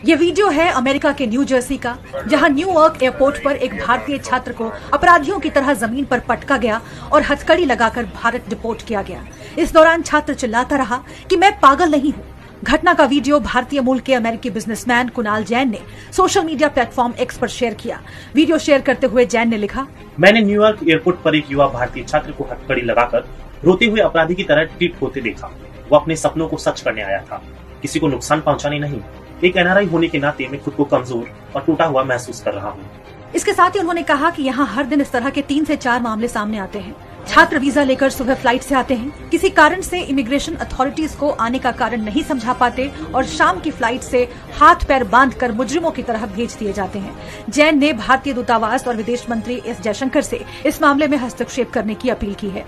ये वीडियो है अमेरिका के न्यू जर्सी का, जहां न्यूयॉर्क एयरपोर्ट पर एक भारतीय छात्र को अपराधियों की तरह जमीन पर पटका गया और हथकड़ी लगाकर भारत डिपोर्ट किया गया। इस दौरान छात्र चिल्लाता रहा कि मैं पागल नहीं हूँ। घटना का वीडियो भारतीय मूल के अमेरिकी बिजनेसमैन कुणाल जैन ने सोशल मीडिया प्लेटफॉर्म एक्स पर शेयर किया। वीडियो शेयर करते हुए जैन ने लिखा, मैंने न्यूयॉर्क एयरपोर्ट पर एक युवा भारतीय छात्र को हथकड़ी लगाकर रोते हुए अपराधी की तरह ट्रीट होते देखा। वो अपने सपनों को सच करने आया था, किसी को नुकसान पहुंचाने नहीं। एक एनआरआई होने के नाते मैं खुद को कमजोर और टूटा हुआ महसूस कर रहा हूँ। इसके साथ ही उन्होंने कहा कि यहाँ हर दिन इस तरह के 3 से 4 मामले सामने आते हैं। छात्र वीजा लेकर सुबह फ्लाइट से आते हैं, किसी कारण से इमिग्रेशन अथॉरिटीज को आने का कारण नहीं समझा पाते और शाम की फ्लाइट से हाथ पैर बांधकर मुजरिमों की तरह भेज दिए जाते हैं। जैन ने भारतीय दूतावास और विदेश मंत्री एस जयशंकर से इस मामले में हस्तक्षेप करने की अपील की है।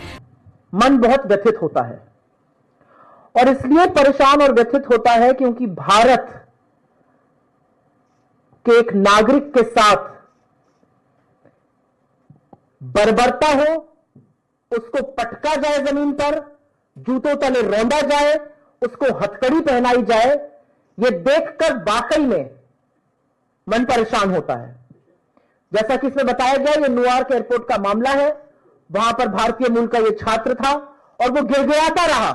मन बहुत व्यथित होता है और इसलिए परेशान और व्यथित होता है क्योंकि भारत के एक नागरिक के साथ बर्बरता हो, उसको पटका जाए जमीन पर, जूतों तले रौंदा जाए, उसको हथकड़ी पहनाई जाए, यह देखकर वाकई में मन परेशान होता है। जैसा कि इसमें बताया गया, यह न्यूयॉर्क एयरपोर्ट का मामला है। वहां पर भारतीय मूल का यह छात्र था और वो गिड़गिड़ाता रहा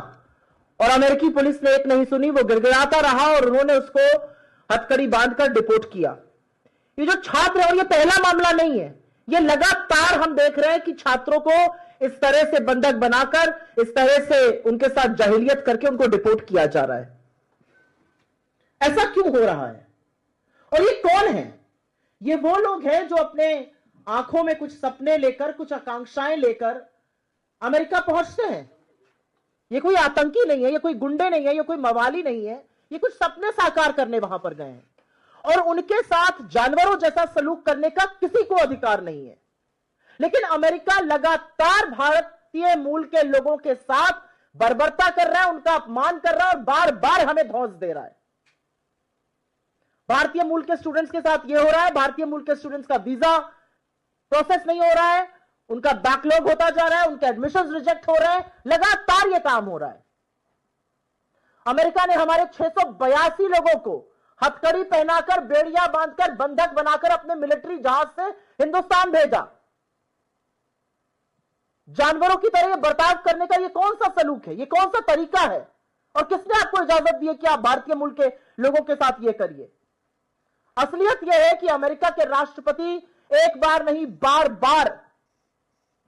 और अमेरिकी पुलिस ने एक नहीं सुनी, वो गिड़गिड़ाता रहा और उन्होंने उसको हथकड़ी बांधकर डिपोर्ट किया। ये जो छात्र है, और ये पहला मामला नहीं है, ये लगातार हम देख रहे हैं कि छात्रों को इस तरह से बंधक बनाकर, इस तरह से उनके साथ जाहिलियत करके उनको डिपोर्ट किया जा रहा है। ऐसा क्यों हो रहा है? और ये कौन है? ये वो लोग हैं जो अपने आंखों में कुछ सपने लेकर, कुछ आकांक्षाएं लेकर अमेरिका पहुंचते हैं। ये कोई आतंकी नहीं है, ये कोई गुंडे नहीं है, ये कोई मवाली नहीं है, ये कुछ सपने साकार करने वहां पर गए हैं और उनके साथ जानवरों जैसा सलूक करने का किसी को अधिकार नहीं है। लेकिन अमेरिका लगातार भारतीय मूल के लोगों के साथ बर्बरता कर रहा है, उनका अपमान कर रहा है और बार बार हमें धौंस दे रहा है। भारतीय मूल के स्टूडेंट्स के साथ यह हो रहा है। भारतीय मूल के स्टूडेंट्स का वीजा प्रोसेस नहीं हो रहा है, उनका बैकलॉग होता जा रहा है, उनके एडमिशंस रिजेक्ट हो रहे हैं, लगातार यह काम हो रहा है। अमेरिका ने हमारे 682 लोगों को हथकड़ी पहनाकर, बेड़ियां बांधकर, बंधक बनाकर अपने मिलिट्री जहाज से हिंदुस्तान भेजा। जानवरों की तरह बर्ताव करने का यह कौन सा सलूक है? यह कौन सा तरीका है? और किसने आपको इजाजत दी है कि आप भारतीय मूल के लोगों के साथ यह करिए? असलियत यह है कि अमेरिका के राष्ट्रपति एक बार नहीं, बार बार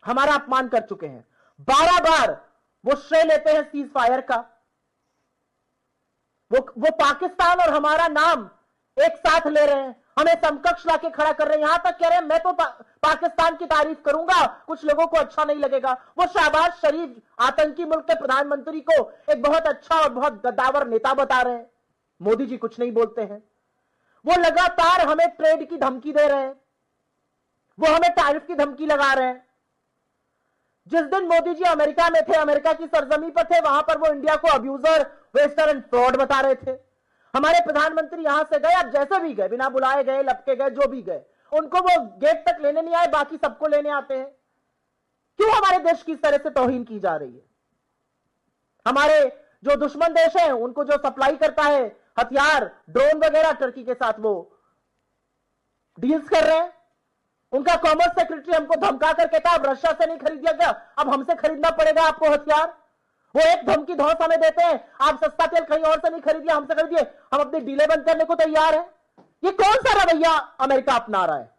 हमारा अपमान कर चुके हैं। 12 बार वो श्रेय लेते हैं सीज फायर का। वो पाकिस्तान और हमारा नाम एक साथ ले रहे हैं, हमें समकक्ष लाके खड़ा कर रहे हैं। यहां तक कह रहे हैं मैं तो पाकिस्तान की तारीफ करूंगा, कुछ लोगों को अच्छा नहीं लगेगा। वो शहबाज शरीफ, आतंकी मुल्क के प्रधानमंत्री को एक बहुत अच्छा और बहुत गद्दावर नेता बता रहे हैं। मोदी जी कुछ नहीं बोलते हैं। वो लगातार हमें ट्रेड की धमकी दे रहे हैं, वो हमें टैरिफ की धमकी लगा रहे हैं। जिस दिन मोदी जी अमेरिका में थे, अमेरिका की सरजमी पर थे, वहां पर वो इंडिया को अब्यूजर, वेस्टर एंड फ्रॉड बता रहे थे। हमारे प्रधानमंत्री यहां से गए, अब जैसे भी गए, बिना बुलाए गए, लपके गए, जो भी गए, उनको वो गेट तक लेने नहीं आए, बाकी सबको लेने आते हैं। क्यों हमारे देश की इस तरह से तौहीन की जा रही है? हमारे जो दुश्मन देश है, उनको जो सप्लाई करता है हथियार, ड्रोन वगैरह, टर्की के साथ वो डील्स कर रहे हैं। उनका कॉमर्स सेक्रेटरी हमको धमका कर कहता है अब रशिया से नहीं खरीदिया गया, अब हमसे खरीदना पड़ेगा आपको हथियार। वो एक धमकी धौंस हमें देते हैं, आप सस्ता तेल कहीं और से नहीं खरीदिए, हमसे खरीदिए, हम अपनी डीलें बंद करने को तैयार हैं। ये कौन सा रवैया अमेरिका अपना रहा है?